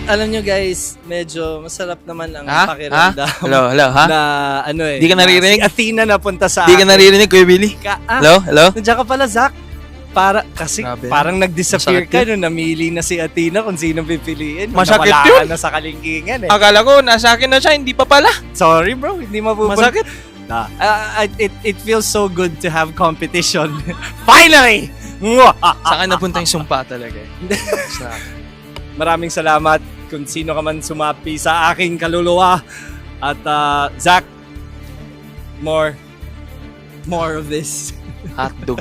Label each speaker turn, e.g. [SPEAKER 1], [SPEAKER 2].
[SPEAKER 1] alam nyo guys, medyo masarap naman ang pakiramdam.
[SPEAKER 2] Hello, ha?
[SPEAKER 1] Na ano eh.
[SPEAKER 2] Di ka naririnig?
[SPEAKER 1] Si Athena napunta sa
[SPEAKER 2] Di ka naririnig, Kuya Billy? Hello?
[SPEAKER 1] Nandiyan ka pala, Zach. Kasi
[SPEAKER 2] grabe.
[SPEAKER 1] parang nag-disappear
[SPEAKER 2] Masakit
[SPEAKER 1] ka nung namili na si Athena kung sino pipiliin.
[SPEAKER 2] Masakit
[SPEAKER 1] Nawala
[SPEAKER 2] yun.
[SPEAKER 1] ka na sa kalingkingan eh.
[SPEAKER 2] Akala ko, nasa akin na siya, hindi pa pala.
[SPEAKER 1] Sorry bro, hindi mapupunta.
[SPEAKER 2] Masakit.
[SPEAKER 1] It feels so good to have competition. Finally!
[SPEAKER 2] Saan napunta yung sumpa talaga eh.
[SPEAKER 1] Maraming salamat kung sino ka man sumapi sa aking kaluluwa. At Zach, more of this.
[SPEAKER 2] Hotdog.